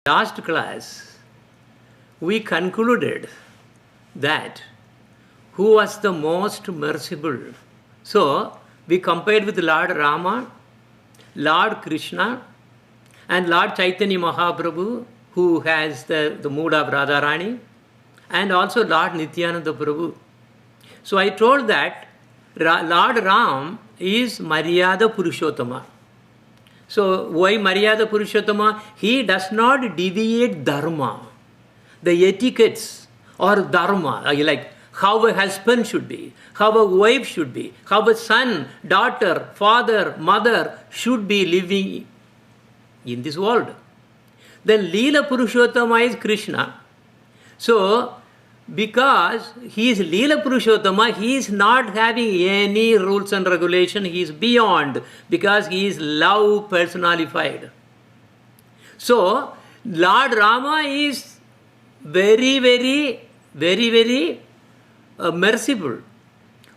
Last class, we concluded that who was the most merciful. So, we compared with Lord Rama, Lord Krishna, and Lord Chaitanya Mahaprabhu, who has the mood of Radharani, and also Lord Nityananda Prabhu. So, I told that Lord Ram is Maryada Purushottama. So, why Maryada Purushottama? He does not deviate dharma, the etiquettes or dharma, like how a husband should be, how a wife should be, how a son, daughter, father, mother should be living in this world. Then Leela Purushottama is Krishna. So, because he is Leela Purushottama, he is not having any rules and regulation, he is beyond, because he is love personified. So, Lord Rama is very, very, very, very merciful.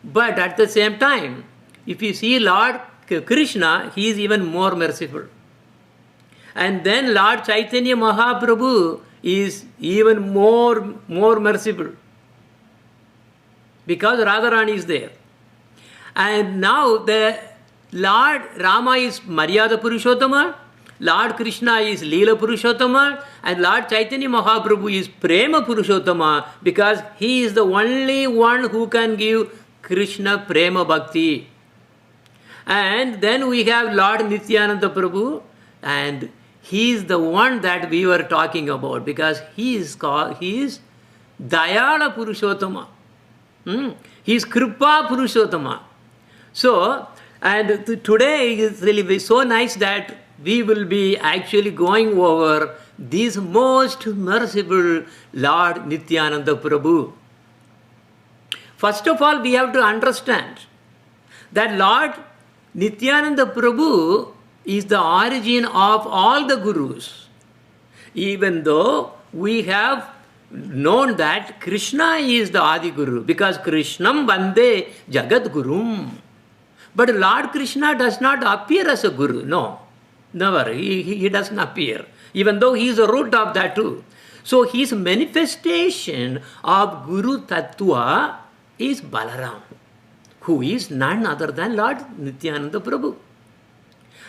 But at the same time, if you see Lord Krishna, he is even more merciful. And then Lord Chaitanya Mahaprabhu is even more merciful, because Radharani is there. And now the Lord Rama is Maryada Purushottama, Lord Krishna is Leela Purushottama, and Lord Chaitanya Mahaprabhu is Prema Purushottama, because he is the only one who can give Krishna Prema Bhakti. And then we have Lord Nityananda Prabhu, and he is the one that we were talking about, because he is Dayala Purushottama. He is Kripa Purushottama. So, and today is really so nice that we will be actually going over this most merciful Lord Nityananda Prabhu. First of all, we have to understand that Lord Nityananda Prabhu is the origin of all the gurus. Even though we have known that Krishna is the Adi Guru, because Krishnam Vande Jagat Gurum. But Lord Krishna does not appear as a Guru. No, never. He doesn't appear, even though he is the root of that too. So his manifestation of Guru Tattva is Balaram, who is none other than Lord Nityananda Prabhu.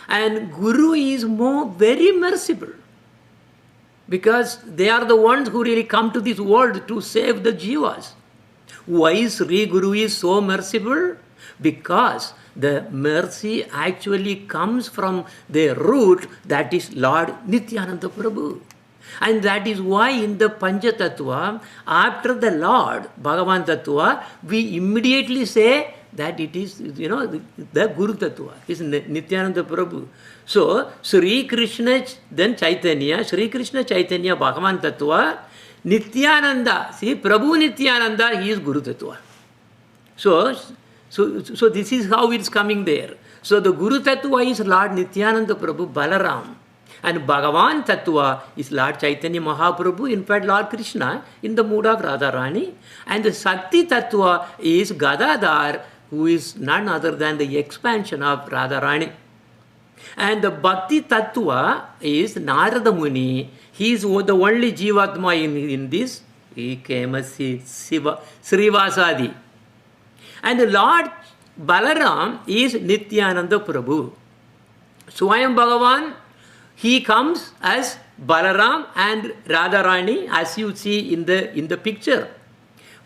And Guru is very merciful, because they are the ones who really come to this world to save the jivas. Why Sri Guru is so merciful? Because the mercy actually comes from the root, that is Lord Nityananda Prabhu. And that is why in the Pancha Tattva, after the Lord Bhagavan Tattva, we immediately say that it is, the Guru Tattva is Nityananda Prabhu. So, Sri Krishna, then Chaitanya, Sri Krishna Chaitanya Bhagavan Tattva, Nityananda, see, Prabhu Nityananda, he is Guru Tattva. So this is how it's coming there. So the Guru Tattva is Lord Nityananda Prabhu Balaram. And Bhagavan Tattva is Lord Chaitanya Mahaprabhu, in fact Lord Krishna, in the mood of Radharani. And the Sakti Tattva is Gadadhar, who is none other than the expansion of Radharani. And the Bhakti Tattva is Narada Muni. He is the only Jivatma in this. He came as Srivasadi. And the Lord Balaram is Nityananda Prabhu. Swayam Bhagavan, he comes as Balaram and Radharani, as you see in the picture.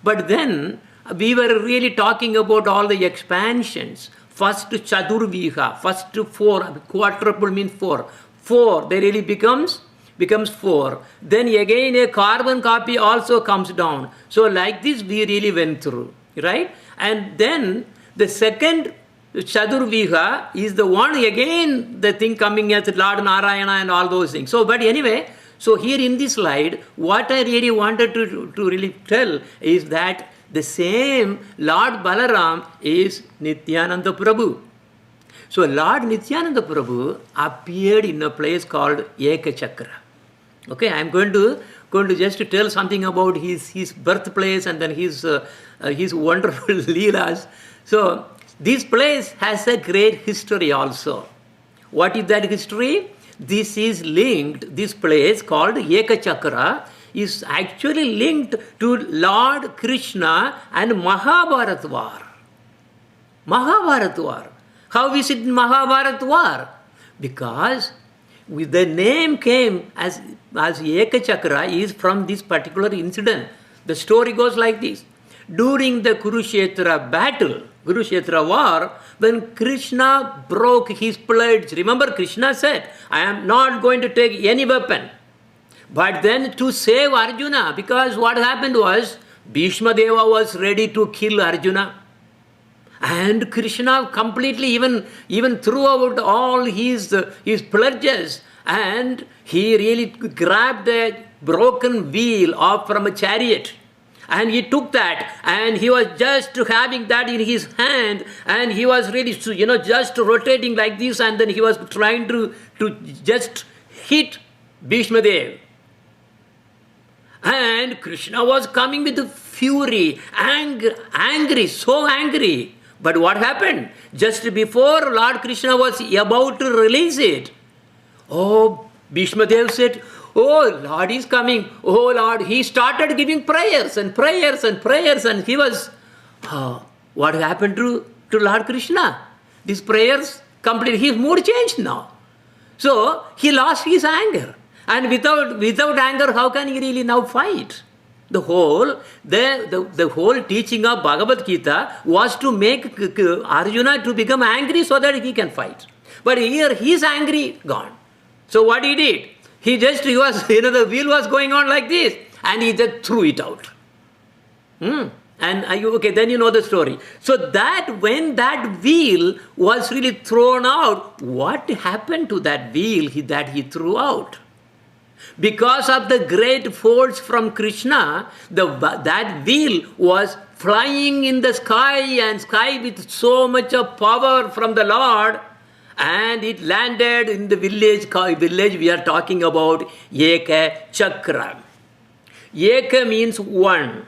But then we were really talking about all the expansions. First Chadurviha, first 4, quadruple means 4. 4, they really becomes 4. Then again a carbon copy also comes down. So like this we really went through, right? And then the second Chadurviha is the one again, the thing coming as Lord Narayana and all those things. So, but anyway, so here in this slide, what I really wanted to really tell is that the same Lord Balaram is Nityananda Prabhu. So Lord Nityananda Prabhu appeared in a place called Ekachakra. Okay, I am going to just tell something about his birthplace and then his wonderful leelas. So this place has a great history also. What is that history? this is linked, this place called Ekachakra is actually linked to Lord Krishna and Mahabharata war. Mahabharata war. How is it Mahabharata war? Because the name came as Ekachakra is from this particular incident. The story goes like this. During the Kurukshetra battle, Kurukshetra war, when Krishna broke his pledge, remember Krishna said, I am not going to take any weapon. But then to save Arjuna, because what happened was, Bhishma Deva was ready to kill Arjuna. And Krishna completely even threw out all his pledges, and he really grabbed a broken wheel off from a chariot. And he took that, and he was just having that in his hand, and he was really, just rotating like this, and then he was trying to just hit Bhishma Dev. And Krishna was coming with fury, angry, so angry. But what happened? Just before Lord Krishna was about to release it, Bhishma Dev said, oh, Lord is coming. Oh, Lord. He started giving prayers and prayers and prayers. And he was, what happened to Lord Krishna? These prayers completely, his mood changed now. So, he lost his anger. And without anger, how can he really now fight? The whole teaching of Bhagavad Gita was to make Arjuna to become angry so that he can fight. But here, he is angry, gone. So, what he did? He was, the wheel was going on like this, and he just threw it out. And then you know the story. So that when that wheel was really thrown out, what happened to that wheel that he threw out? Because of the great force from Krishna, that wheel was flying in the sky, and sky with so much of power from the Lord, and it landed in the village we are talking about, Eka Chakra. Eka means one.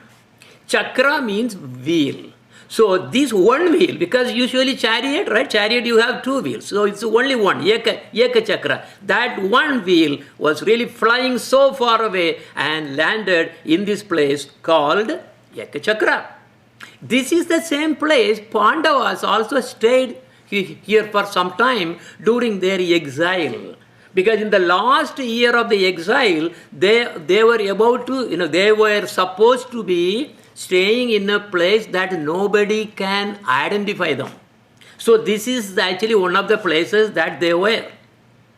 Chakra means wheel. So this one wheel, because usually chariot, right? Chariot you have two wheels. So it's only one, Eka Chakra. That one wheel was really flying so far away and landed in this place called Eka Chakra. This is the same place Pandavas also stayed here for some time during their exile. Because in the last year of the exile, they were about to, they were supposed to be staying in a place that nobody can identify them. So this is actually one of the places that they were.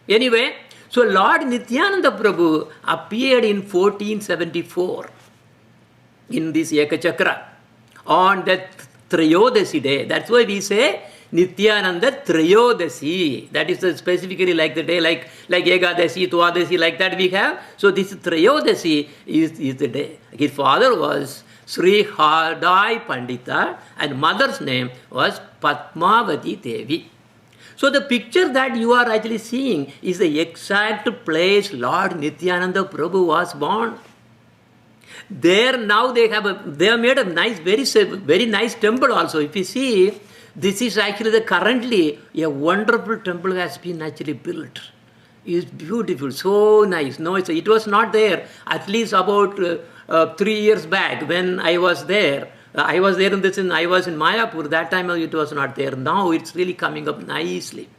Anyway, so Lord Nityananda Prabhu appeared in 1474 in this Ekachakra on the Trayodasi day. That's why we say Nityananda Trayodasi. That is specifically like the day, like Ekadasi, Twadasi, like that we have. So this Trayodasi is the day. His father was Sri Hadai Pandita and mother's name was Padmavati Devi. So the picture that you are actually seeing is the exact place Lord Nityananda Prabhu was born. There now they have made a nice, very nice temple also. If you see, this is actually currently a wonderful temple has been actually built. It's beautiful, so nice. No, it was not there at least about 3 years back when I was there. I was in Mayapur. That time it was not there. Now it's really coming up nicely.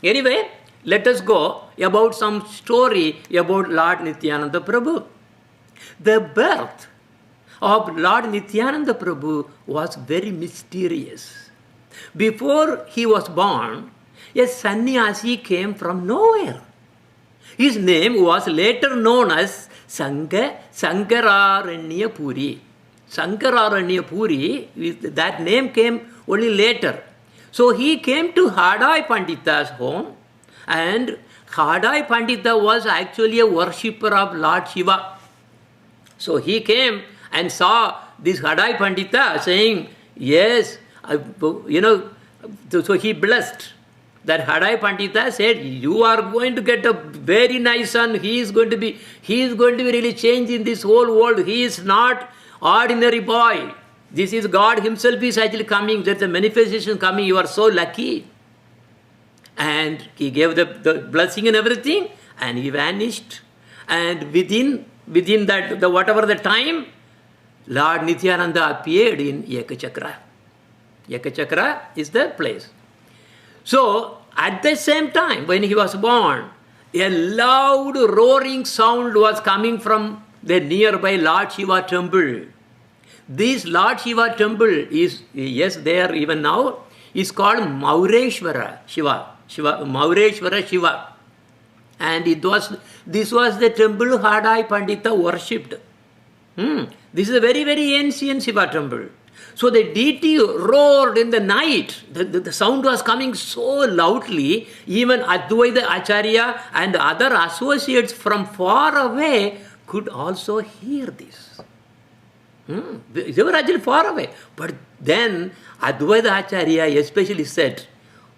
Anyway, let us go about some story about Lord Nityananda Prabhu. The birth of Lord Nityananda Prabhu was very mysterious. Before he was born, a sannyasi came from nowhere. His name was later known as Sankararanya Puri. Sankararanya Puri, that name came only later. So he came to Hadai Pandita's home, and Hadai Pandita was actually a worshipper of Lord Shiva. So he came and saw this Hadai Pandita saying, yes, so he blessed. That Hadai Pandita said, you are going to get a very nice son. He is going to be really changing this whole world. He is not ordinary boy. This is God himself is actually coming. There's a manifestation coming. You are so lucky. And he gave the blessing and everything. and he vanished. And within that, whatever the time, Lord Nityananda appeared in Ekachakra. Ekachakra is the place. So, at the same time, when he was born, a loud roaring sound was coming from the nearby Lord Shiva temple. This Lord Shiva temple is, yes, there even now, is called Maureshwara Shiva. Maureshwara Shiva. And this was the temple Hadai Pandita worshipped. This is a very, very ancient Shiva temple. So the deity roared in the night. The sound was coming so loudly, even Advaita Acharya and other associates from far away could also hear this. They were actually far away. But then Advaita Acharya especially said,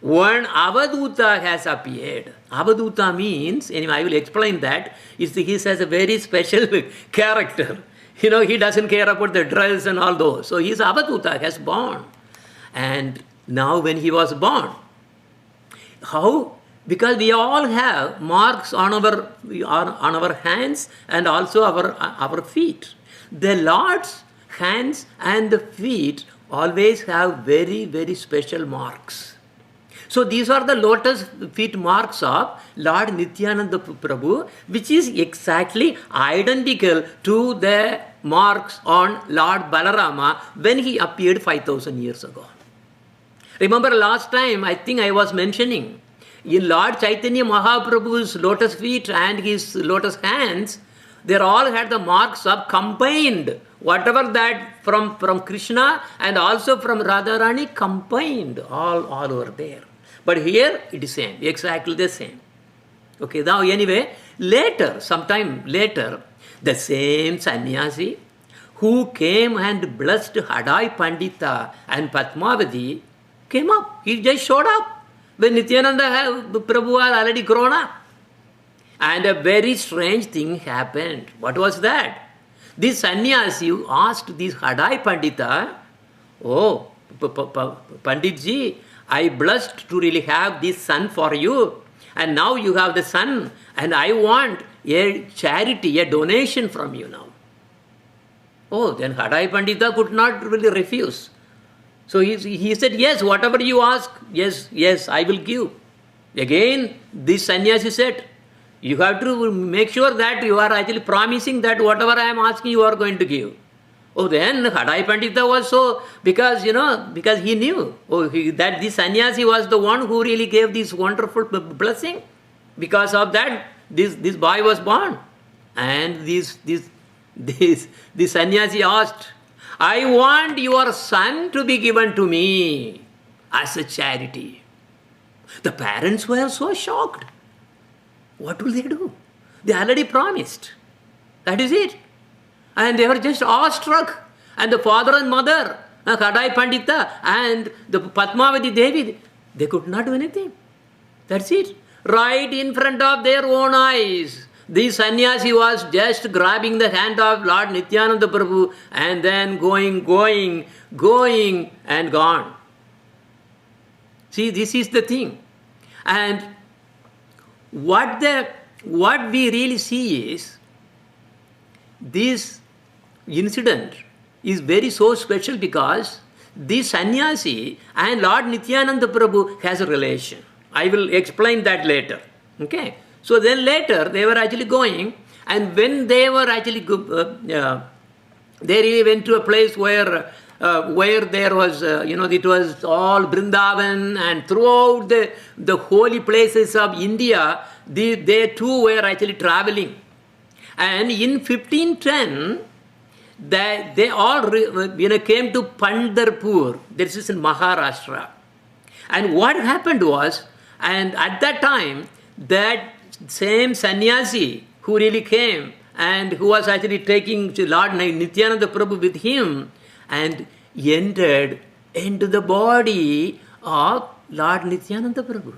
one Avaduta has appeared. Avaduta means, anyway, I will explain that. He has a very special character. He doesn't care about the dress and all those. So his Avaduta has born. And now when he was born, how? Because we all have marks on our hands and also our feet. The Lord's hands and the feet always have very, very special marks. So these are the lotus feet marks of Lord Nityananda Prabhu, which is exactly identical to the marks on Lord Balarama when he appeared 5,000 years ago. Remember last time, I think I was mentioning, in Lord Chaitanya Mahaprabhu's lotus feet and his lotus hands, they all had the marks of combined, whatever that from Krishna and also from Radharani combined, all over there. But here it is same, exactly the same. Okay, now anyway, sometime later, the same sannyasi who came and blessed Hadai Pandita and Padmavati came up. He just showed up when Nityananda Prabhu was already grown up. And a very strange thing happened. What was that? This sannyasi asked this Hadai Pandita, oh, Panditji, I blessed to really have this son for you, and now you have the son, and I want a charity, a donation from you now. Oh, then Hadai Pandita could not really refuse. So he said, yes, whatever you ask, yes, I will give. Again, this sannyasi said, you have to make sure that you are actually promising that whatever I am asking you are going to give. Oh, then Hadai Pandita was so, because he knew that this sannyasi was the one who really gave this wonderful blessing. Because of that, this boy was born. And this sannyasi asked, I want your son to be given to me as a charity. The parents were so shocked. What will they do? They already promised. That is it. And they were just awestruck. And the father and mother, Hadai Pandita and the Padmavati Devi, they could not do anything. That's it. Right in front of their own eyes, this sannyasi was just grabbing the hand of Lord Nityananda Prabhu and then going and gone. See, this is the thing. And what we really see is this incident is very so special because this sannyasi and Lord Nityananda Prabhu has a relation. I will explain that later. Okay. So then later they were actually going, and when they were actually they really went to a place where there was it was all Vrindavan, and throughout the holy places of India, they too were actually traveling. And in 1510, they all came to Pandharpur. This is in Maharashtra. And what happened was, and at that time, that same sannyasi who really came and who was actually taking Lord Nityananda Prabhu with him and entered into the body of Lord Nityananda Prabhu.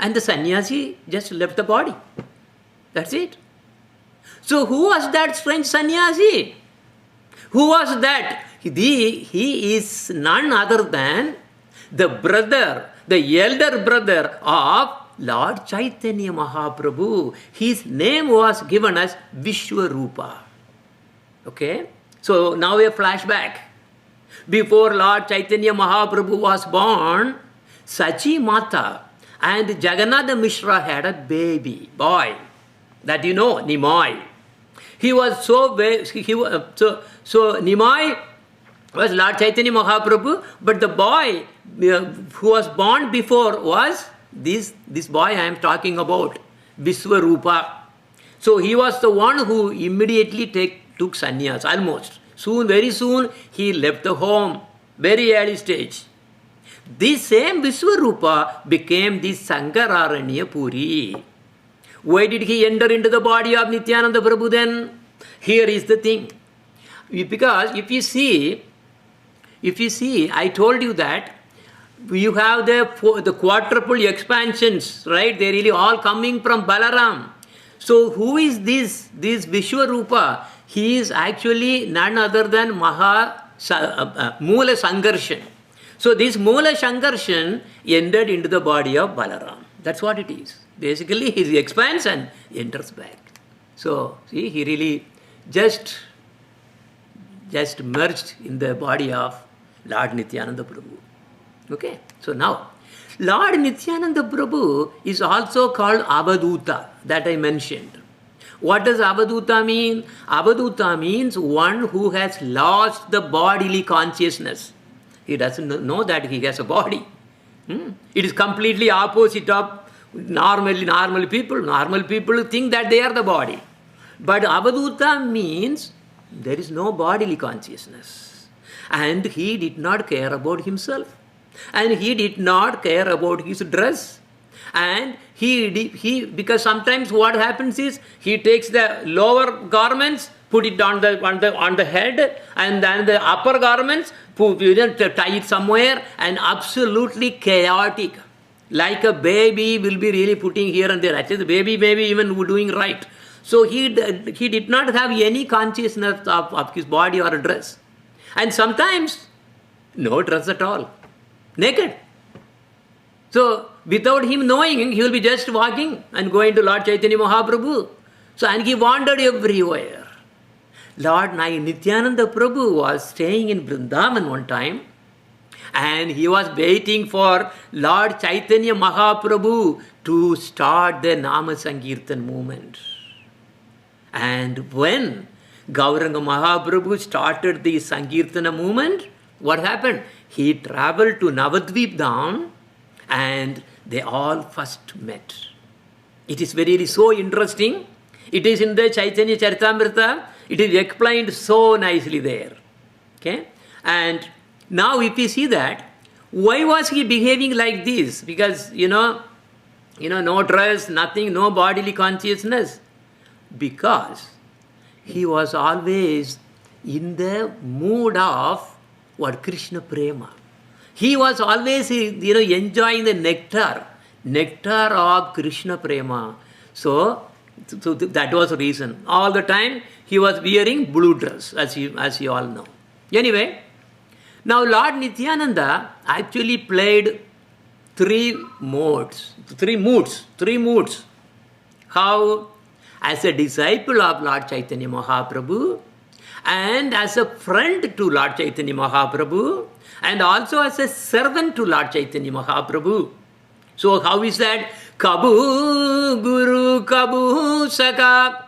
And the sannyasi just left the body. That's it. So who was that strange sannyasi? Who was that? He is none other than the elder brother of Lord Chaitanya Mahaprabhu, his name was given as Vishwarupa. Okay? So now a flashback. Before Lord Chaitanya Mahaprabhu was born, Sachi Mata and Jagannatha Mishra had a baby, boy, that you know, Nimai. He was so Nimai was Lord Chaitanya Mahaprabhu, but the boy who was born before was this boy I am talking about, Vishwarupa. So he was the one who immediately took sannyas, almost. Very soon, he left the home, very early stage. This same Vishwarupa became the Sankararanya Puri. Why did he enter into the body of Nityananda Prabhu then? Here is the thing. Because if you see, I told you that you have the quadruple expansions, right? They're really all coming from Balaram. So who is this Vishwarupa? He is actually none other than Mula Sankarshan. So this Mula Sankarshan entered into the body of Balaram. That's what it is. Basically, he expands and enters back. So, see, he really just merged in the body of Lord Nityananda Prabhu. Okay? So now, Lord Nityananda Prabhu is also called Avaduta, that I mentioned. What does Avaduta mean? Avaduta means one who has lost the bodily consciousness. He doesn't know that he has a body. It is completely opposite of normal people. Normal people think that they are the body. But Avaduta means there is no bodily consciousness. And he did not care about himself. And he did not care about his dress. And because sometimes what happens is he takes the lower garments, put it on the head, and then the upper garments, tie it somewhere, and absolutely chaotic. Like a baby will be really putting here and there. Actually, the baby maybe even doing right. So he did not have any consciousness of his body or dress. And sometimes, no dress at all. Naked. So, without him knowing, he will be just walking and going to Lord Chaitanya Mahaprabhu. So, and he wandered everywhere. Lord Nityananda Prabhu was staying in Vrindavan one time, and he was waiting for Lord Chaitanya Mahaprabhu to start the Nama Sankirtan movement. And when Gauranga Mahaprabhu started the Sankirtana movement, what happened? He traveled to Navadvipa Dham, and they all first met. It is very so interesting. It is in the Chaitanya Charitamrita. It is explained so nicely there. Okay? And now if you see that, why was he behaving like this? Because, no dress, nothing, no bodily consciousness. Because he was always in the mood of Krishna Prema. He was always, enjoying the nectar of Krishna Prema. So that was the reason. All the time he was wearing blue dress, as you all know. Anyway, now Lord Nityananda actually played three moods. How? As a disciple of Lord Chaitanya Mahaprabhu, and as a friend to Lord Chaitanya Mahaprabhu, and also as a servant to Lord Chaitanya Mahaprabhu. So how is that? Kabu Guru Kabu Saka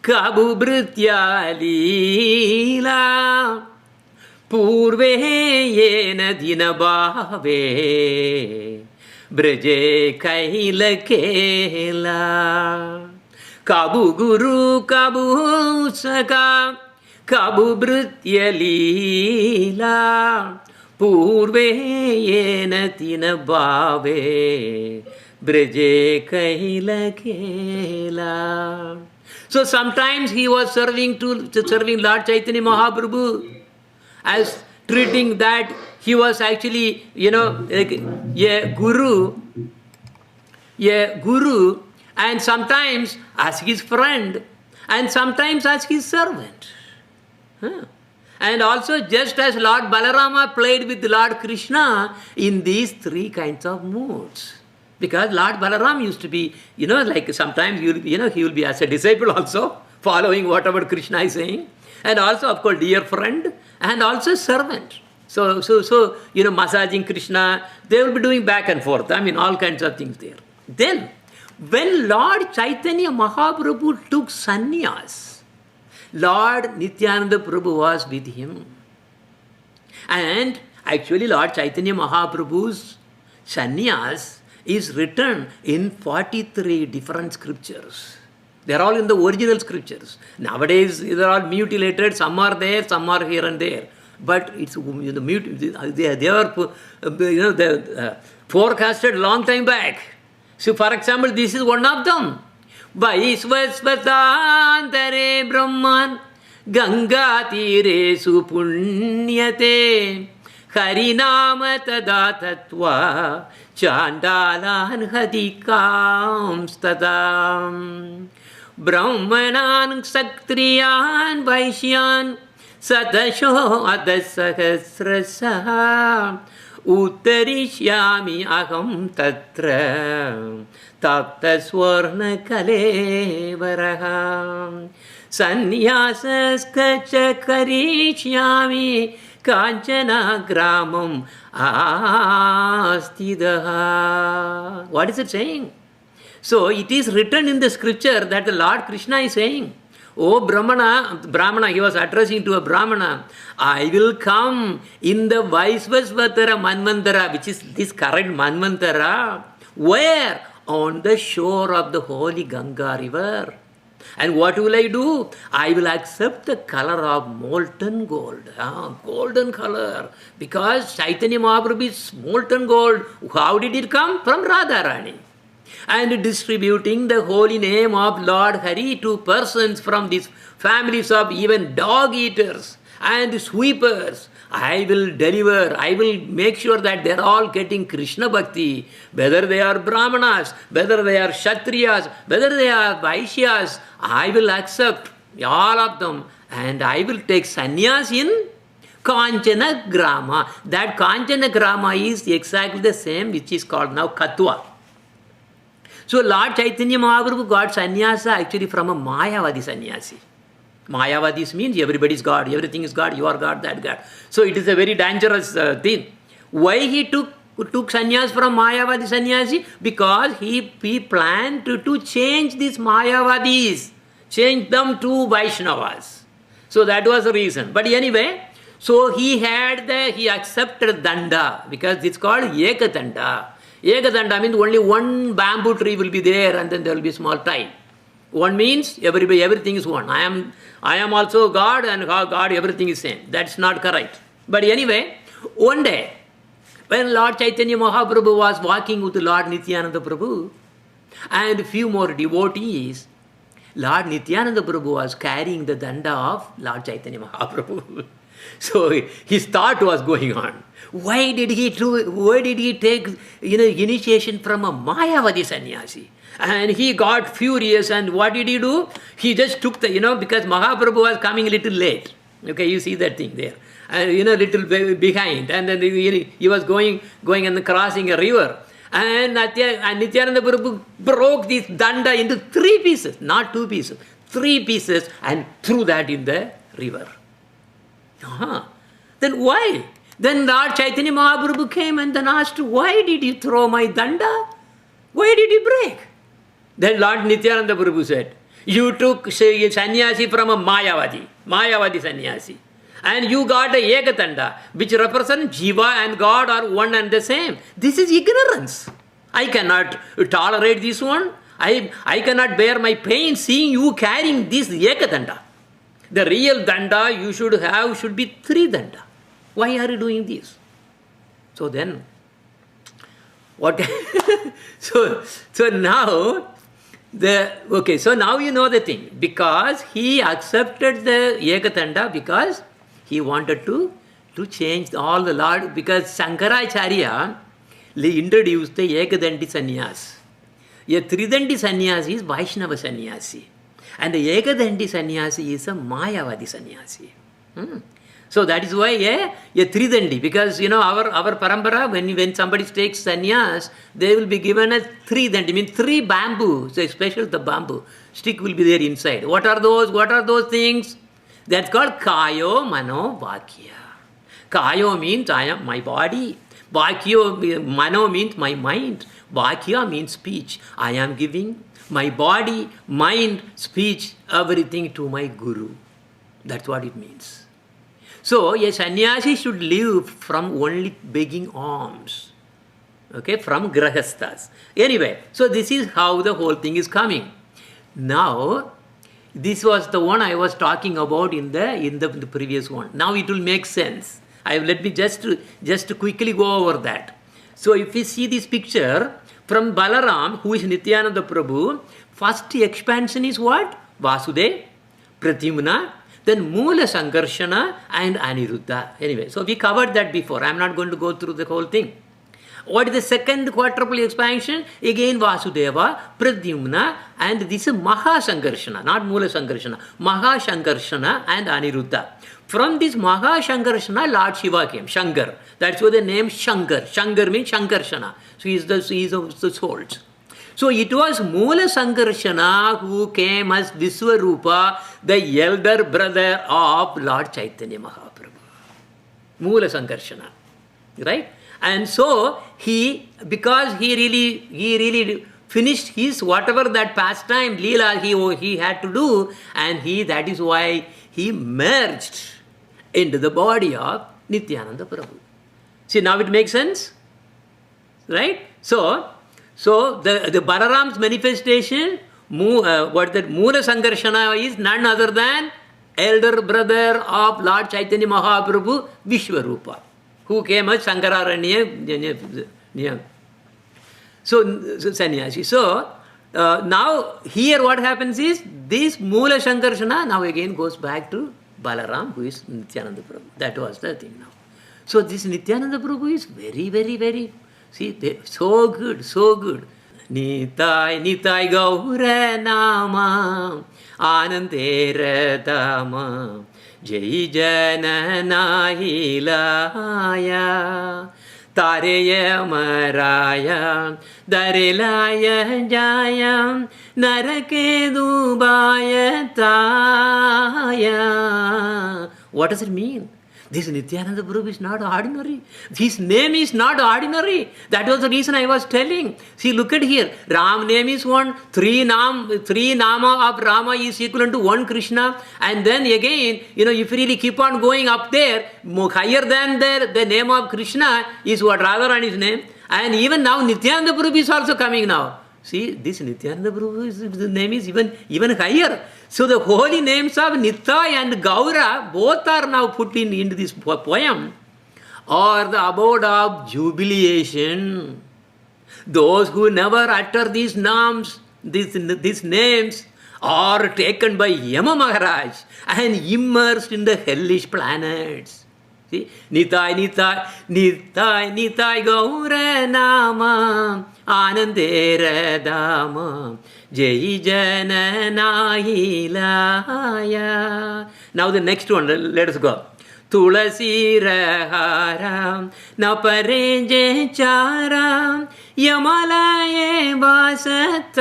Kabu Britya Leela Purve Yena Dinabhave Braje Kaila Kela Kabu Guru Kabu Saka Kabu Britya Leela Purve Yena Dinabhave Braje Kaila Kela. So sometimes he was serving Lord Chaitanya Mahaprabhu as treating that he was actually, like a guru, and sometimes as his friend, and sometimes as his servant. And also just as Lord Balarama played with Lord Krishna in these three kinds of moods. Because Lord Balaram used to be, like sometimes he will be as a disciple also, following whatever Krishna is saying, and also, of course, dear friend, and also servant. So, massaging Krishna, they will be doing back and forth. I mean, all kinds of things there. Then, when Lord Chaitanya Mahaprabhu took sannyas, Lord Nityananda Prabhu was with him. And actually, Lord Chaitanya Mahaprabhu's sannyas is written in 43 different scriptures. They are all in the original scriptures. Nowadays, they are all mutilated. Some are there, some are here and there. But it's they are forecasted long time back. So, for example, this is one of them. Vaisvasvatantare Brahman Ganga Tire Supunyate Harinama Tada Tattva Chandalan Hadikam Stadam Brahmanan Saktriyan Vaishyan Satasho Adasahasrasa Uttarishyami Aham Tatra Tapta Swarna Kalevaraha Sannyasas Kacha Karishyami Kanchana Gramam Astidaha. What is it saying? So it is written in the scripture that the Lord Krishna is saying, "Oh Brahmana, he was addressing to a Brahmana, I will come in the Vaisvasvatara Manvantara," which is this current Manvantara, where? On the shore of the holy Ganga river. And what will I do? I will accept the color of molten gold, golden color, because Chaitanya Mahaprabhu is molten gold. How did it come? From Radharani. And distributing the holy name of Lord Hari to persons from these families of even dog eaters and sweepers. I will deliver, I will make sure that they are all getting Krishna Bhakti, whether they are Brahmanas, whether they are Kshatriyas, whether they are Vaishyas, I will accept all of them and I will take sannyas in Kanchana Grama. That Kanchana Grama is exactly the same which is called now Katwa. So Lord Chaitanya Mahaprabhu got sannyasa actually from a Mayavadi sannyasi. Mayavadis means everybody is God, everything is God, you are God, that God. So it is a very dangerous thing. Why he took sannyas from Mayavadi sannyasi? Because he planned to change these Mayavadis, change them to Vaishnavas. So that was the reason. But anyway, so he accepted danda, because it's called Ekadanda. Ekadanda means only one bamboo tree will be there and then there will be small tie. One means everything is one. I am also God and God, everything is same. That's not correct. But anyway, one day, when Lord Chaitanya Mahaprabhu was walking with Lord Nityananda Prabhu and few more devotees, Lord Nityananda Prabhu was carrying the danda of Lord Chaitanya Mahaprabhu. So his thought was going on. Why did he take initiation from a Mayavadi sannyasi? And he got furious, and what did he do? He just took because Mahaprabhu was coming a little late. Okay, you see that thing there. And little behind. And then he was going and crossing a river. And Nityananda Prabhu broke this danda into 3 pieces, not 2 pieces, 3 pieces, and threw that in the river. Then why? Then Lord Chaitanya Mahaprabhu came and then asked, why did you throw my danda? Why did you break? Then Lord Nityananda Prabhu said, you took sannyasi from a Mayavadi sannyasi. And you got a Ekadanda, which represents Jiva and God are one and the same. This is ignorance. I cannot tolerate this one. I cannot bear my pain seeing you carrying this Ekadanda. The real danda you should be 3 danda. Why are you doing this? So then, what? so now, so now you know the thing. Because he accepted the Ekadanda because he wanted to change all the Lord. Because Shankaracharya introduced the Ekadandi sannyas. A Tridandi sannyasi is Vaishnava sannyasi. And the Ekadandi sannyasi is a Mayavadi sannyasi. So that is why a tridandi, because our parampara, when somebody takes sannyas, they will be given a tridandi, means 3 bamboo. So especially the bamboo stick will be there inside. What are those? What are those things? That's called kayo mano vakya. Kayo means I am my body. Vakyo, mano means my mind. Vakya means speech. I am giving my body, mind, speech, everything to my guru. That's what it means. So a sannyasi should live from only begging alms. Okay, from grahasthas. Anyway, so this is how the whole thing is coming. Now, this was the one I was talking about in the previous one. Now it will make sense. Let me just quickly go over that. So if we see this picture from Balaram, who is Nityananda Prabhu, first expansion is what? Vasudev, Pradyumna, then Moola Sankarshana and Aniruddha. Anyway, so we covered that before. I am not going to go through the whole thing. What is the second quadruple expansion? Again Vasudeva, Pradyumna, and this is Maha Sankarshana, not Moola Sankarshana. Maha Sankarshana and Aniruddha. From this Maha Sankarshana, Lord Shiva came, Shankar. That's why the name Shankar. Shankar means Sankarshana. So he is the souls. So it was Moola Sankarshana who came as Viswarupa, the elder brother of Lord Chaitanya Mahaprabhu. Moola Sankarshana. Right? And so because he really finished his whatever that pastime, Leela he had to do, and that is why he merged into the body of Nityananda Prabhu. See, now it makes sense? Right? So the Balaram's manifestation, what that Moola Sankarshana is none other than elder brother of Lord Chaitanya Mahaprabhu, Vishwarupa, who came as Sankararanya. So sannyasi. So now here what happens is this Moola Sankarshana now again goes back to Balaram, who is Nityananda Prabhu. That was the thing now. So this Nityananda Prabhu is very, very, very, so good, so good. Nitai Gaura Nama Anandera Dama Jai Jana Hilaya Tareya Maraya Darilaya Jayam Narake Dubaya Taya. What does it mean? This Nityananda Prabhu is not ordinary. His name is not ordinary. That was the reason I was telling. See, look at here. Ram name is one. Three nama of Rama is equivalent to one Krishna. And then again, if you really keep on going up there, higher than the name of Krishna is what Radharani's name. And even now Nityananda Prabhu is also coming now. See, this Nityananda Prabhu, the name is even higher. So the holy names of Nitai and Gaura, both are now put into this poem, or the abode of jubilation. Those who never utter these names, these names, are taken by Yama Maharaj and immersed in the hellish planets. See, Nitai Gaura Nama Anandera Dama Jai Jana Hilaya. Now the next one, let us go. Tulasi Rahara Napareje Chara Yamalaye Vasatara.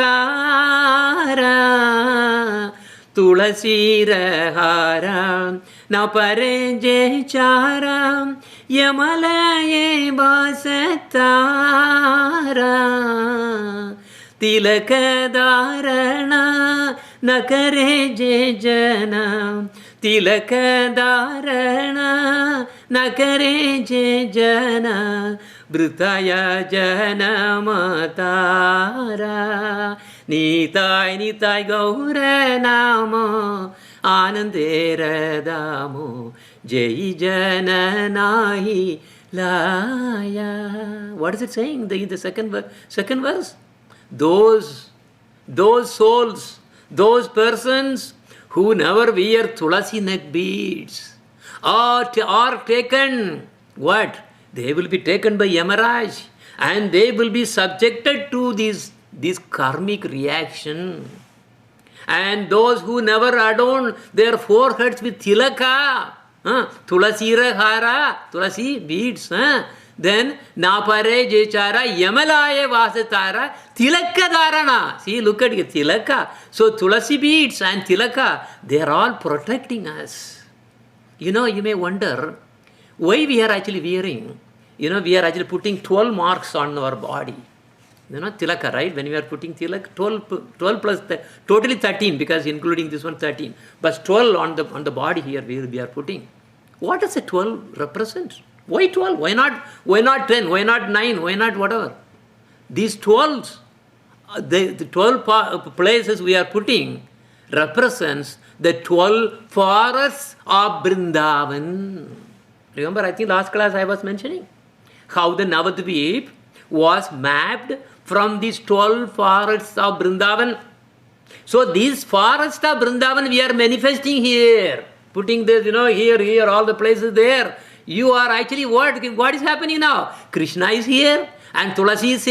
Tulasi Rahara Napareje Chara Yamalaye Vasatara. Tilakadarana Nakare Jana. Tilakadarana Nakare Jana. Brutaya Jana Matara. Nitai Gaura Nama Anandera Damo Jai Jana Nahi Laya. What is it saying in the second verse? Those souls, those persons who never wear tulasi neck beads are taken, what? They will be taken by Yamaraj and they will be subjected to this karmic reaction. And those who never adorn their foreheads with tilaka, Tulasira hara, tulasi beads. Then napare jechara yamalaya vasatara tilaka dharana. See, look at it, tilaka. So tulasi beads and tilaka, they are all protecting us. You know, you may wonder why we are actually wearing. You know, we are actually putting 12 marks on our body. You know, tilaka, right? When we are putting tilaka, 12 plus, totally 13, because including this one 13. But 12 on the body here we are putting. What does the 12 represent? Why 12? Why not 10? Why not 9? Why not whatever? These 12, the 12 places we are putting represents the 12 forests of Vrindavan. Remember, I think last class I was mentioning how the Navadvipa was mapped from these 12 forests of Vrindavan. So these forests of Vrindavan we are manifesting here. Putting this, here, all the places there. You are actually what is happening now? Krishna is here and Tulasi is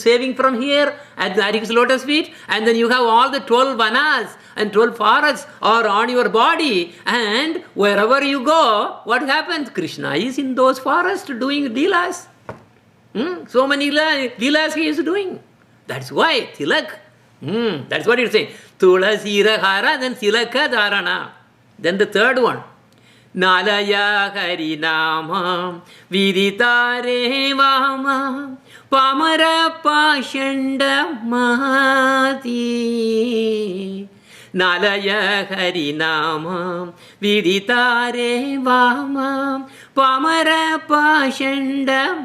saving from here at the Harik's lotus feet, and then you have all the 12 vanas and 12 forests are on your body, and wherever you go, what happens? Krishna is in those forests doing leelas. So many leelas he is doing. That's why tilak. That's what it's saying. Tulasi hara, then tilaka dharana. Then the third one. Nalaya harinama viditare vama pamara pashanda mati. Nalaya harinama viditare vama pamara pashanda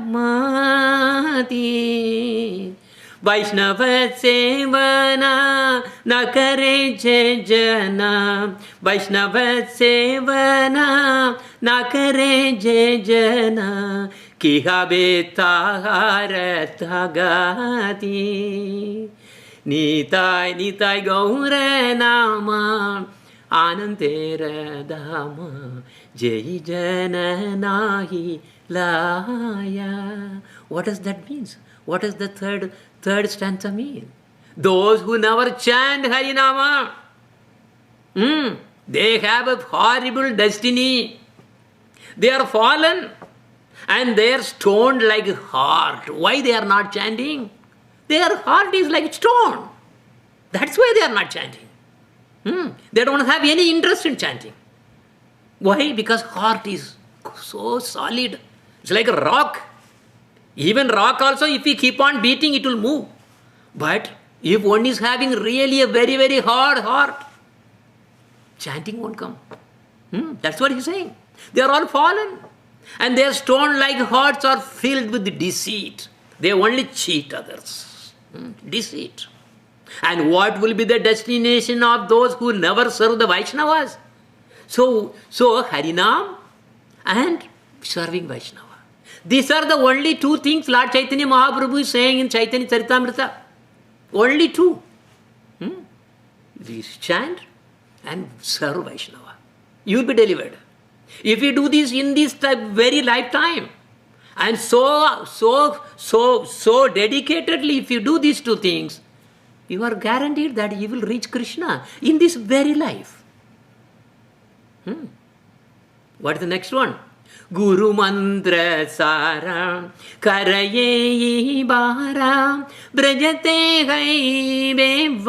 mati. Vaishnava sevana nakare jana. Vaishnava sevana nakare jana. Kihabe taharatagati. Nitai gaura nama anantera dhama. Jai jana nahi laya. What does that mean? What does the third stanza mean? Those who never chant Harinama, they have a horrible destiny. They are fallen and they are stoned like heart. Why they are not chanting? Their heart is like stone. That's why they are not chanting. They don't have any interest in chanting. Why? Because heart is so solid. It's like a rock. Even rock also, if we keep on beating, it will move. But if one is having really a very, very hard heart, chanting won't come. That's what he's saying. They are all fallen. And their stone-like hearts are filled with deceit. They only cheat others. Deceit. And what will be the destination of those who never serve the Vaishnavas? So Harinam and serving Vaishnava. These are the only two things Lord Chaitanya Mahaprabhu is saying in Chaitanya Charitamrita. Only two. We chant and serve Vaishnava. You will be delivered. If you do this in this very lifetime, and so dedicatedly, if you do these two things, you are guaranteed that you will reach Krishna in this very life. What is the next one? Guru Mantra Sara Karaye Bara Brajate Gai Bevasa.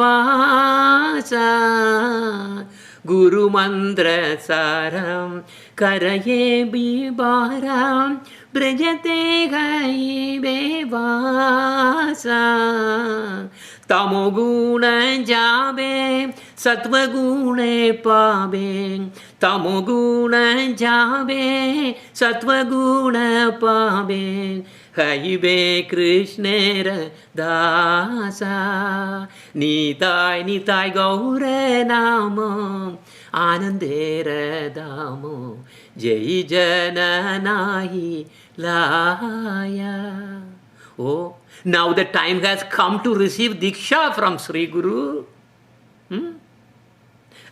Guru Mantra Sara Karaye Bara Brajate Gai Bevasa. Tamoguna jabe, satvaguna pabe. Tamoguna jabe, satvaguna pabe. Haibe Krishnera dasa. Nitai gaura namo. Anandera damo. Jai jana nahi laya. Oh, now the time has come to receive Diksha from Sri Guru.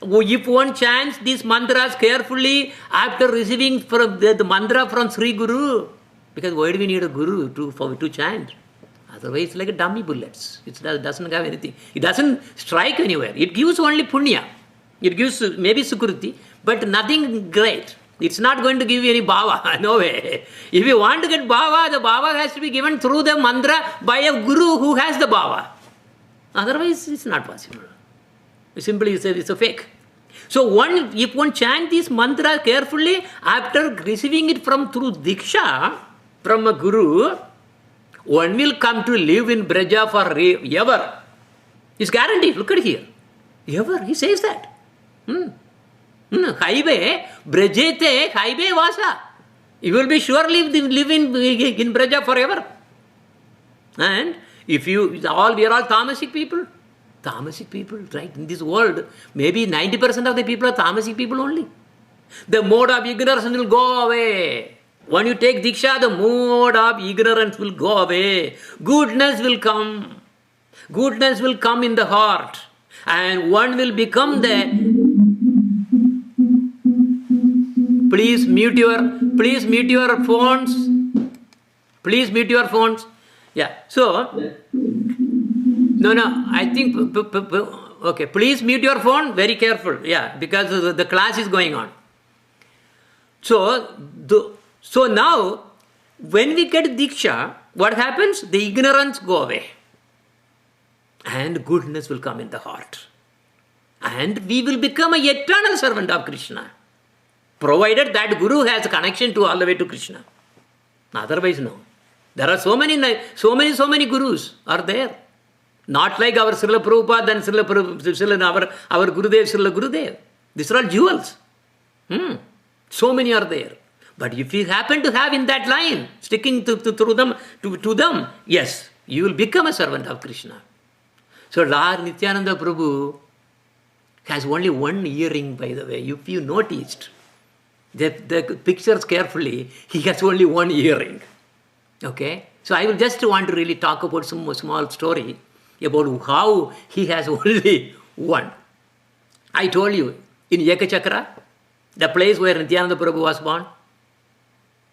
If one chants these mantras carefully after receiving from the mantra from Sri Guru, because why do we need a Guru to chant? Otherwise it's like a dummy bullets. It doesn't have anything. It doesn't strike anywhere. It gives only punya. It gives maybe sukriti, but nothing great. It's not going to give you any bhava. No way. If you want to get bhava, the bhava has to be given through the mantra by a guru who has the bhava. Otherwise, it's not possible. Simply, it's a fake. So if one chants this mantra carefully, after receiving it through diksha, from a guru, one will come to live in Braja forever. It's guaranteed. Look at here. Ever. He says that. Highway, Brajete, highway vasa. You will be surely live in Braja forever. And if we are all tamasic people. Tamasic people, right? In this world, maybe 90% of the people are tamasic people only. The mode of ignorance will go away. When you take Diksha, the mode of ignorance will go away. Goodness will come. Goodness will come in the heart. And one will become the... Please mute your phones. Please mute your phones. Yeah. So... No, I think, okay, please mute your phone, very careful, yeah, because the class is going on. So now, when we get Diksha, what happens? The ignorance go away. And goodness will come in the heart. And we will become an eternal servant of Krishna. Provided that Guru has a connection to all the way to Krishna. Otherwise, no. There are so many Gurus are there. Not like our Srila Prabhupada and our Gurudev, Srila Gurudev. These are all jewels. So many are there. But if you happen to have in that line, sticking to them, yes, you will become a servant of Krishna. So Lord Nityananda Prabhu has only one earring, by the way. If you noticed the pictures carefully, he has only one earring. Okay? So I will just want to really talk about some small story about how he has only one. I told you, in Ekachakra, the place where Nityananda Prabhu was born,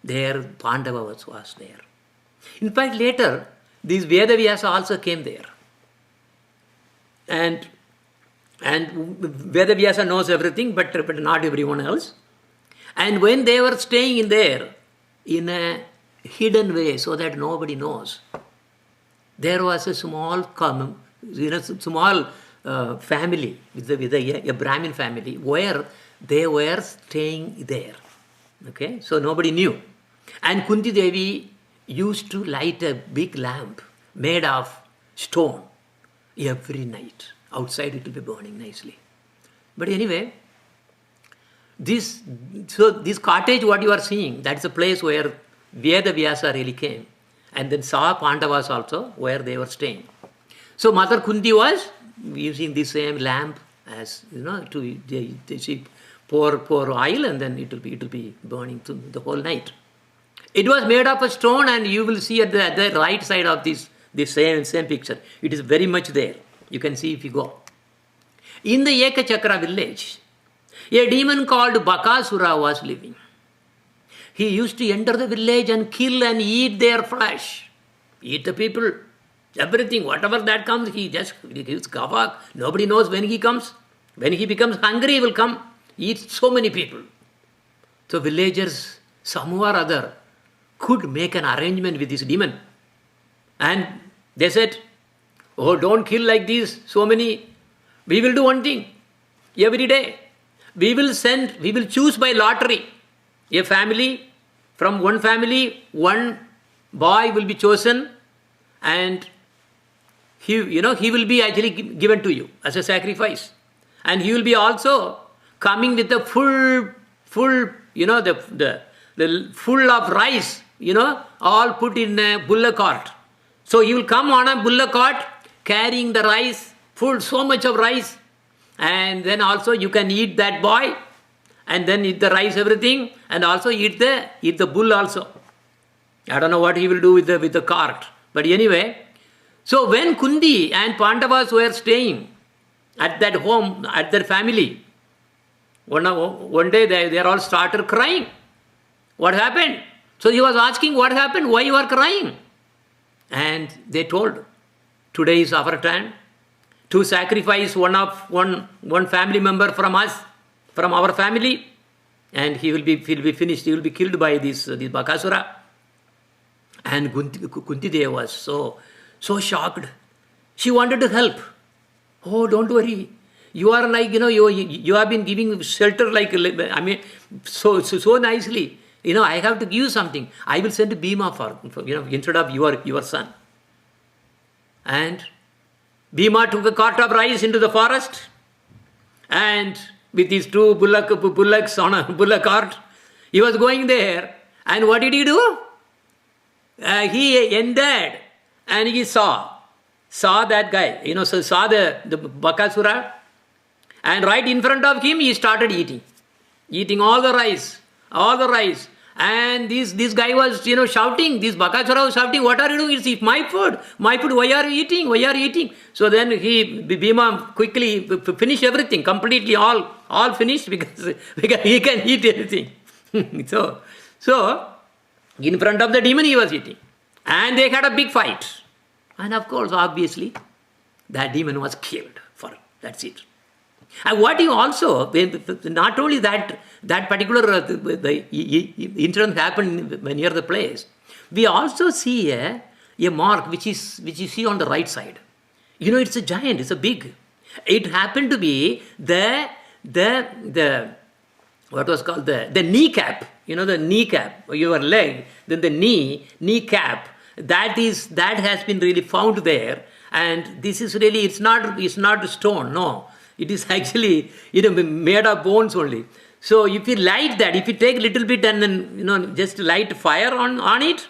there Pandava was there. In fact, later, these Vedavyasa also came there. And Vedavyasa knows everything, but not everyone else. And when they were staying in there, in a hidden way, so that nobody knows, there was a small family, with a Brahmin family, where they were staying there. Okay, so nobody knew. And Kunti Devi used to light a big lamp made of stone every night. Outside it will be burning nicely. But anyway, this cottage, what you are seeing, that's a place where Vedavyasa really came. And then saw Pandavas also, where they were staying. So Mother Kunti was using the same lamp as, she pour oil and then it will be burning the whole night. It was made of a stone, and you will see at the right side of this same picture. It is very much there. You can see if you go. In the Ekachakra village, a demon called Bakasura was living. He used to enter the village and kill and eat their flesh. Eat the people. Everything, whatever that comes, he gives kavak. Nobody knows when he comes. When he becomes hungry, he will come. Eat so many people. So villagers, somehow or other, could make an arrangement with this demon. And they said, oh, don't kill like this, so many. We will do one thing. Every day, we will choose by lottery. A family, from one family, one boy will be chosen, and he will be actually given to you as a sacrifice. And he will be also coming with the full, the full of rice, all put in a bullock cart. So he will come on a bullock cart carrying the rice, so much of rice, and then also you can eat that boy, and then eat the rice, everything, and also eat the bull also. I don't know what he will do with the cart. But anyway, so when Kundi and Pandavas were staying at that home, at their family, one day they all started crying. What happened? So he was asking, what happened? Why you are crying? And they told, today is our turn to sacrifice one family member from us, from our family. and he'll be finished, he will be killed by this Bakasura. And Kunti Devi was so shocked. She wanted to help. Oh, don't worry. You are like, you have been giving shelter so nicely. I have to give you something. I will send Bhima for instead of your son. And Bhima took a cart of rice into the forest, and with his two bullocks on a bullock cart, he was going there. And what did he do? He ended, and he saw that guy, saw the Bakasura, and right in front of him he started eating all the rice. And this guy was, shouting, this Bakasura was shouting, what are you doing? It's my food, why are you eating? So then Bhima quickly finished everything, completely all finished, because he can eat anything. So, in front of the demon he was eating. And they had a big fight. And of course, obviously, that demon was killed for it. That's it. And what you also, not only that particular the incident happened near the place, we also see a mark which you see on the right side. It's a giant, it's a big. It happened to be the what was called the kneecap. The kneecap, your leg, then the kneecap. That has been really found there, and this is really it's not stone. No, it is actually made of bones only. So if you light that, if you take a little bit and then just light fire on it,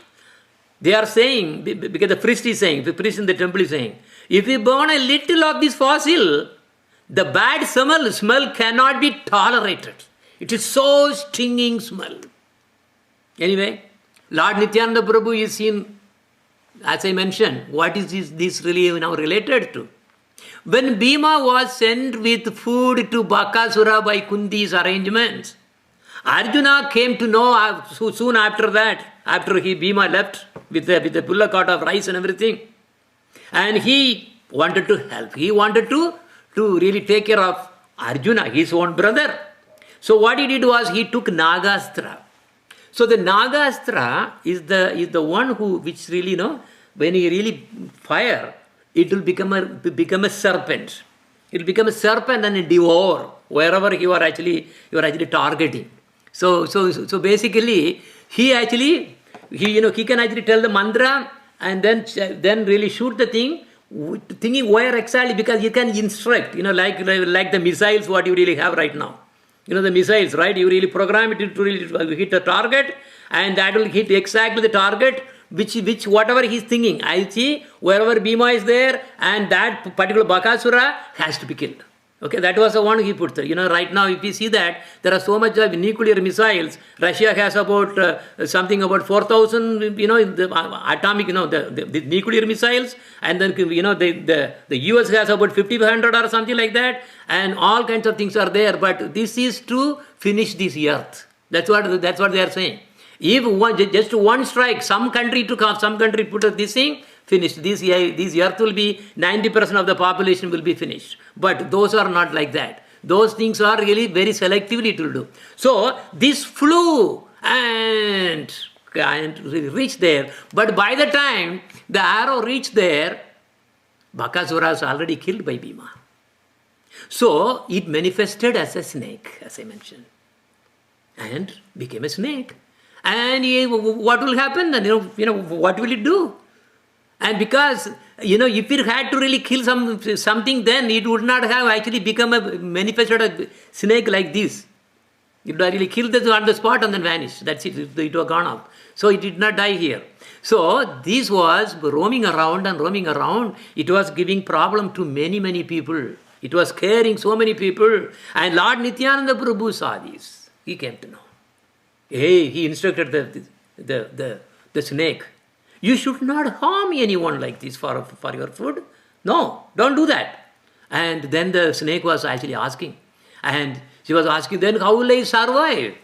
they are saying, because the priest in the temple is saying, if you burn a little of this fossil, the bad smell cannot be tolerated. It is so stinging smell. Anyway, Lord Nityananda Prabhu is seen, as I mentioned, what is this really now related to? When Bhima was sent with food to Bakasura by Kunti's arrangements, Arjuna came to know soon after that, after Bhima left with the bullock cart of rice and everything. And he wanted to help. He wanted to really take care of Arjuna, his own brother. So what he did was he took Nagastra. So the Nagastra is the one which really, when you really fire, it will become a serpent. It will become a serpent and devour wherever you are actually targeting. So basically he can actually tell the mantra and then really shoot the thing, thinking where exactly, because you can instruct, like the missiles what you really have right now. The missiles, right? You really program it to really hit the target, and that will hit exactly the target, which whatever he's thinking. I see wherever Bhima is there, and that particular Bakasura has to be killed. Okay, that was the one he put there. Right now, if you see that, there are so much of nuclear missiles. Russia has about something about 4,000, the atomic, the nuclear missiles, and then, the US has about 5,500 or something like that, and all kinds of things are there. But this is to finish this earth. That's what they are saying. If just one strike, some country put this thing, finished. This earth will be 90% of the population will be finished. But those are not like that. Those things are really very selectively it will do. So this flew and reached there. But by the time the arrow reached there, Bakasura was already killed by Bhima. So it manifested as a snake, as I mentioned, and became a snake. And what will happen? And what will it do? And because, if it had to really kill something, then it would not have actually become manifested a snake like this. It would have really killed this on the spot and then vanished. That's it. It was gone off. So it did not die here. So this was roaming around. It was giving problem to many, many people. It was scaring so many people. And Lord Nityananda Prabhu saw this. He came to know. He instructed the snake. You should not harm anyone like this for your food. No, don't do that. And then the snake was actually asking. And she was asking, then how will I survive?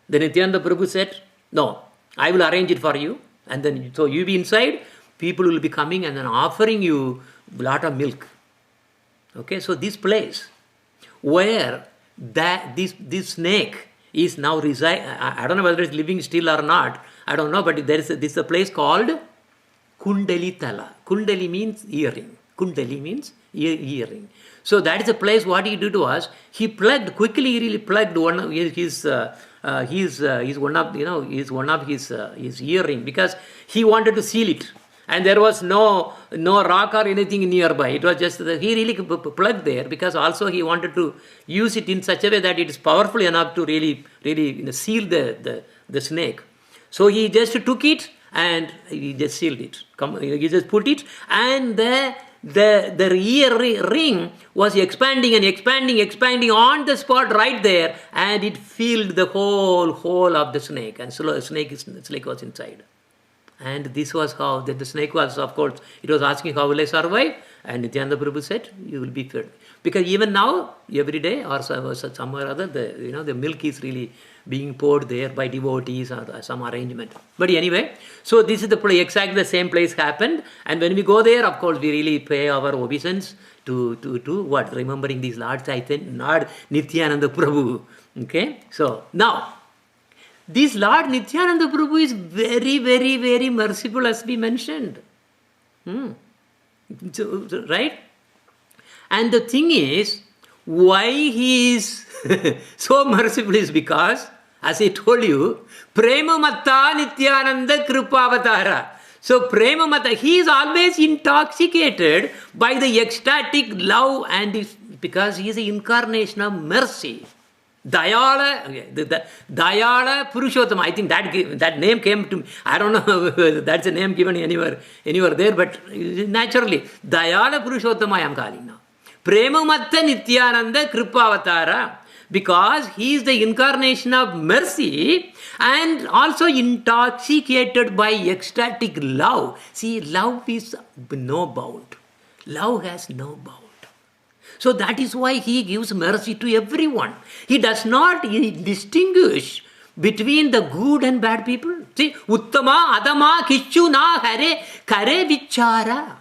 Then Nityananda Prabhu said, no, I will arrange it for you. And then, so you be inside, people will be coming and then offering you a lot of milk. Okay, so this place where this snake is now reside. I don't know whether it's living still or not. I don't know, but this is a place called Kundali Tala. Kundali means earring. Kundali means earring. So that is a place. What he did was he plugged quickly. He really plugged one of his one of his earring, because he wanted to seal it, and there was no rock or anything nearby. It was just he really plugged there, because also he wanted to use it in such a way that it is powerful enough to really seal the snake. So he just took it and he just sealed it. He just put it, and the ear ring was expanding and expanding on the spot right there, and it filled the whole hole of the snake, and so the snake was inside. And this was how the snake was, of course, it was asking, how will I survive? And Nityananda Prabhu said, you will be fed. Because even now, every day or somewhere or other, the milk is really being poured there by devotees or some arrangement. But anyway, so this is the place, exactly the same place happened. And when we go there, of course, we really pay our obeisance to what? Remembering these Lord Chaitanya, Lord Nityananda Prabhu. Okay? So, now, this Lord Nityananda Prabhu is very, very, very merciful, as we mentioned. So, right? And the thing is, why he is so merciful is because, as I told you, Prema Matta Nityananda Kripavatara. So Prema Matta, he is always intoxicated by the ecstatic love, and because he is the incarnation of mercy. Dayala, okay, the Dayala Purushottama. I think that name came to me. I don't know whether that's a name given anywhere there, but naturally, Dayala Purushottama I am calling now. Prema Matta Nityananda Kripavatara, because he is the incarnation of mercy and also intoxicated by ecstatic love. See, love is no bound. Love has no bound. So that is why he gives mercy to everyone. He does not distinguish between the good and bad people. See, Uttama, Adama, Kichu, Na, Hare, Kare, Vichara.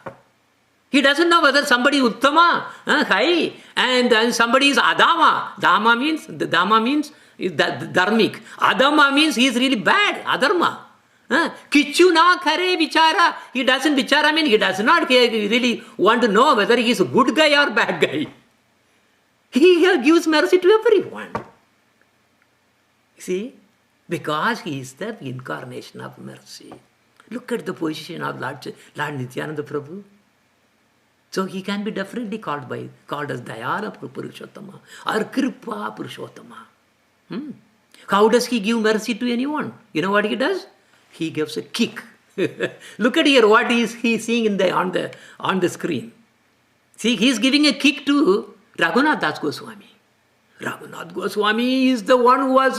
He doesn't know whether somebody is Uttama, high, and somebody is Adama. Dhamma means is dharmic. Adama means he is really bad, Adharma. Kichu na kare vichara. He doesn't vichara mean he does not really want to know whether he is a good guy or bad guy. He gives mercy to everyone. See? Because he is the incarnation of mercy. Look at the position of Lord Nityananda Prabhu. So he can be definitely called as Dayala Purushottama or Kripa Purushottama. How does he give mercy to anyone? You know what he does? He gives a kick. Look at here, what is he seeing on the screen? See, he is giving a kick to Raghunath Das Goswami. Raghunath Goswami is the one who was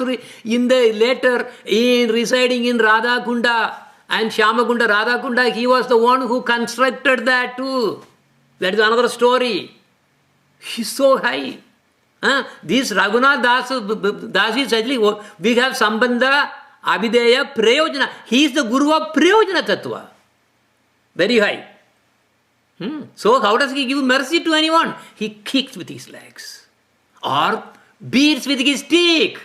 residing in Radha Kunda and Shyamagunda Radha Kunda. He was the one who constructed that too. That is another story. He's so high. This Raghunath Das is actually, we have Sambandha, Abhideya, Prayojana. He is the Guru of Prayojana Tattva. Very high. So how does he give mercy to anyone? He kicks with his legs or beats with his stick.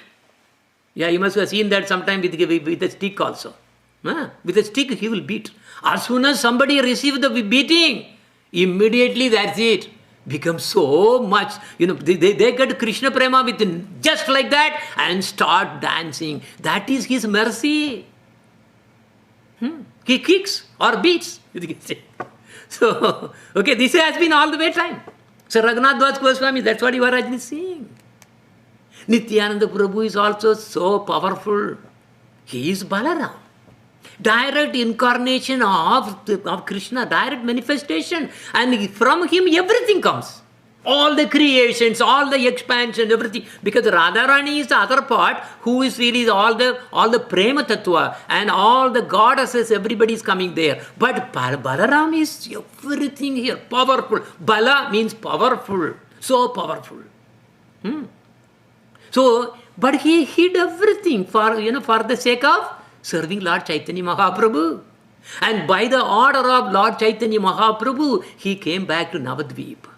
Yeah, you must have seen that sometime with a stick also. With a stick he will beat. As soon as somebody receives the beating, immediately that's it. Becomes so much, they get Krishna Prema with just like that and start dancing. That is his mercy. He kicks or beats. So, okay, this has been all the way time. So Raghunath Das Goswami, that's what you are actually seeing. Nityananda Prabhu is also so powerful. He is Balaram. Direct incarnation of Krishna, direct manifestation, and from him everything comes. All the creations, all the expansion, everything. Because Radharani is the other part who is really all the Prema Tattva and all the goddesses, everybody is coming there. But Balaram is everything here, powerful. Bala means powerful, so powerful. So, but he hid everything for the sake of serving Lord Chaitanya Mahaprabhu. And by the order of Lord Chaitanya Mahaprabhu, he came back to Navadvipa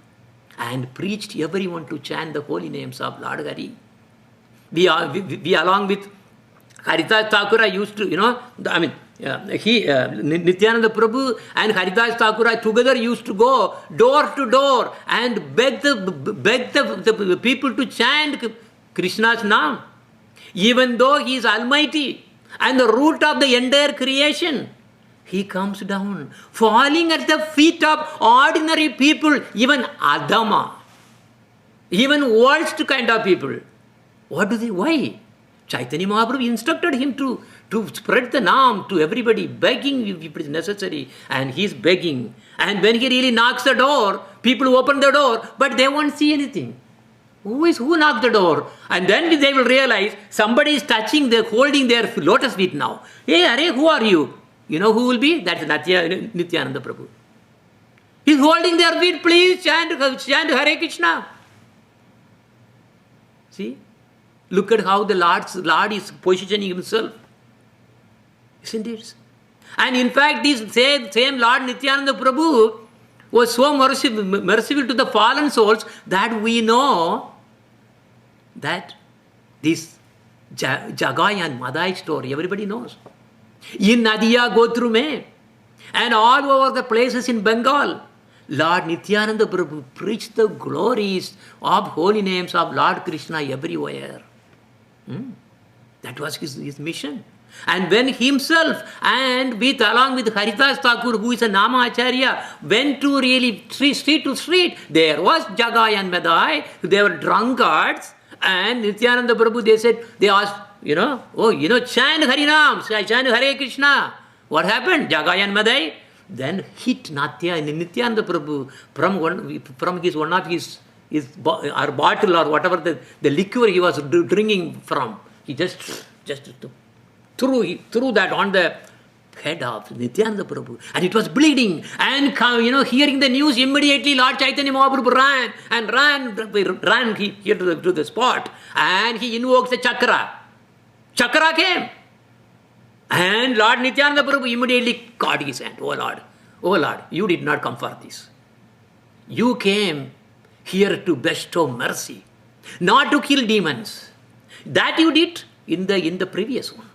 and preached everyone to chant the holy names of Lord Hari. we along with Haridas Thakura used to, Nityananda Prabhu and Haridas Thakura together used to go door to door and beg the people to chant Krishna's name. Even though he is almighty and the root of the entire creation, he comes down, falling at the feet of ordinary people, even Adama, even worst kind of people. Why? Chaitanya Mahaprabhu instructed him to spread the Naam to everybody, begging if it is necessary, and he is begging. And when he really knocks the door, people open the door, but they won't see anything. Who knocked the door? And then they will realize somebody is holding their lotus feet now. Hey, Hare, who are you? You know who will be? That's Nityananda Prabhu. He's holding their feet, please chant Hare Krishna. See? Look at how the Lord is positioning himself. Isn't it? And in fact, this same Lord Nityananda Prabhu was so merciful to the fallen souls that we know that this Jagai and Madai story, everybody knows. In Nadia Gotru Mein and all over the places in Bengal, Lord Nityananda Prabhu preached the glories of holy names of Lord Krishna everywhere. That was his mission. And when himself and along with Haridas Thakur, who is a Nama Acharya, went to really street to street, there was Jagai and Madai, they were drunkards, and Nityananda Prabhu, they asked, chant Harinam, chant Hare Krishna. What happened? Jagai and Madai then hit Nityananda Prabhu from one of his or bottle or whatever the liquor he was drinking from. He just threw that on the head of Nityananda Prabhu, and it was bleeding. And hearing the news, immediately Lord Chaitanya Mahaprabhu ran here to the spot, and he invoked the chakra. Chakra came, and Lord Nityananda Prabhu immediately caught his hand. Oh Lord, you did not come for this. You came here to bestow mercy, not to kill demons. That you did in the previous one.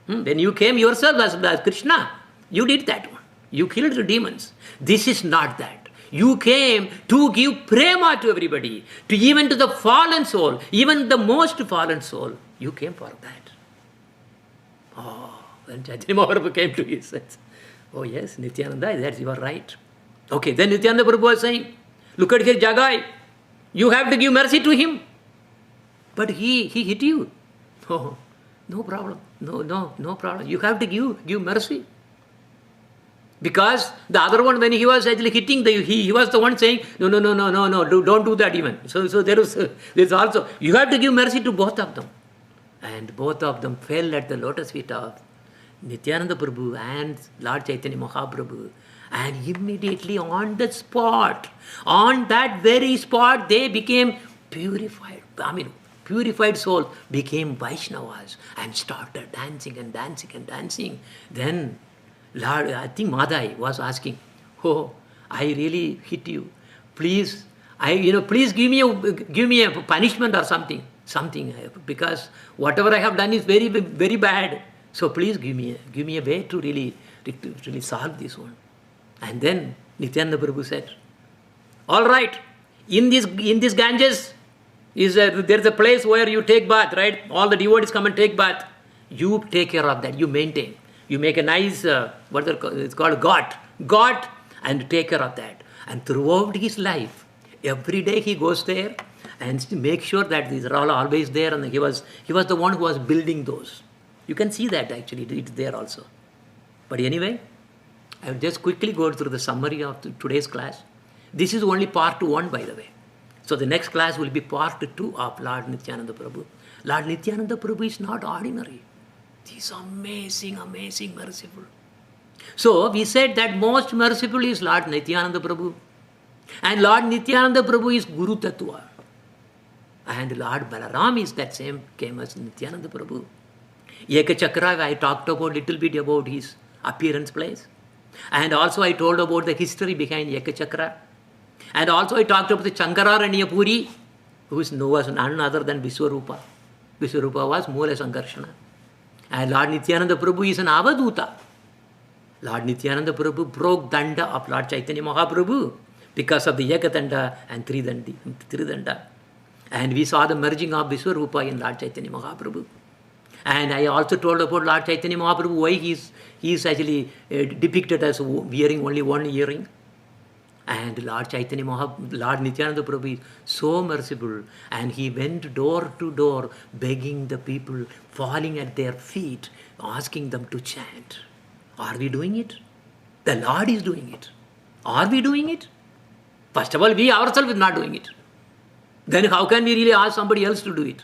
When you came yourself as Krishna, you did that one. You killed the demons. This is not that. You came to give prema to everybody, even to the fallen soul, even the most fallen soul. You came for that. When Chaitanya Mahaprabhu came to his sense, oh yes, Nityananda, you are right. Okay, then Nityananda Prabhu was saying, look at here, Jagai, you have to give mercy to him. But he hit you. Oh, no problem. No problem. You have to give mercy. Because the other one, when he was actually hitting, he was the one saying, no, don't do that even. So there's also, you have to give mercy to both of them. And both of them fell at the lotus feet of Nityananda Prabhu and Lord Chaitanya Mahaprabhu. And immediately on the spot, on that very spot, they became purified. Purified souls became Vaishnavas and started dancing and dancing and dancing. Then Lord, I think Madai was asking, oh, I really hit you. Please, please give me a punishment or something, because whatever I have done is very, very bad. So please give me a way to really solve this one. And then Nityananda Prabhu said, all right, in this Ganges, there's a place where you take bath, right? All the devotees come and take bath. You take care of that. You maintain. You make a nice, it's called ghat, and take care of that. And throughout his life, every day he goes there and make sure that these are all always there. And he was the one who was building those. You can see that actually, it's there also. But anyway, I will just quickly go through the summary of today's class. This is only part 1, by the way. So the next class will be part 2 of Lord Nityananda Prabhu. Lord Nityananda Prabhu is not ordinary. He is amazing, merciful. So we said that most merciful is Lord Nityananda Prabhu. And Lord Nityananda Prabhu is Guru Tattva. And Lord Balaram is that same came as Nityananda Prabhu. Ekachakra, I talked about little bit about his appearance place. And also I told about the history behind Ekachakra. And also I talked about the Chankararanya Puri, who was none other than Viswarupa. Vishwarupa was Moola Sankarshana. And Lord Nityananda Prabhu is an Avaduta. Lord Nityananda Prabhu broke Danda of Lord Chaitanya Mahaprabhu because of the Ekadanda and Tridanda. And we saw the merging of Vishwarupa in Lord Chaitanya Mahaprabhu. And I also told about Lord Chaitanya Mahaprabhu why he is actually depicted as wearing only one earring. And Lord Nityananda Prabhu is so merciful, and he went door to door begging the people, falling at their feet, asking them to chant. Are we doing it? The Lord is doing it. Are we doing it? First of all, we ourselves are not doing it. Then how can we really ask somebody else to do it?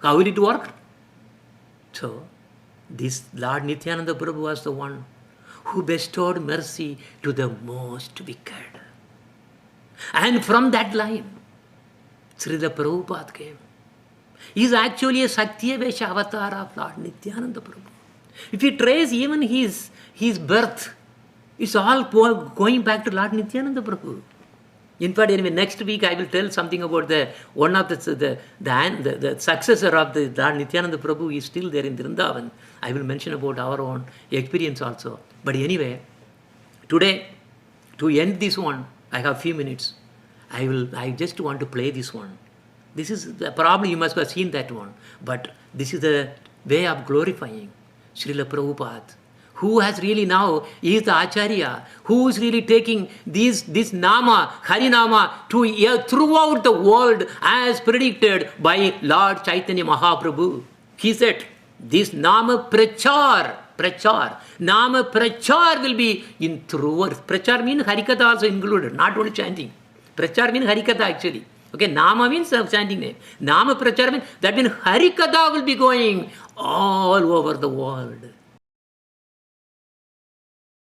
How will it work? So, this Lord Nityananda Prabhu was the one who bestowed mercy to the most wicked. And from that line, Srila Prabhupada came. He is actually a Satyavesha avatar of Lord Nityananda Prabhu. If you trace even his birth, it's all going back to Lord Nityananda Prabhu. In fact, anyway, next week I will tell something about one of the successor of the Lord Nityananda Prabhu is still there in Vrindavan. I will mention about our own experience also. But anyway, today, to end this one, I have few minutes. I just want to play this one. This is probably you must have seen that one, but this is the way of glorifying Srila Prabhupada, who has really now is the Acharya, who is really taking this Nama, Harinama to throughout the world as predicted by Lord Chaitanya Mahaprabhu. He said, this Nama Prachar, Nama Prachar will be in throughout. Prachar means Harikatha also included, not only chanting. Prachar means Harikatha actually. Okay, Nama means chanting name. Nama Prachar means that means Harikatha will be going all over the world.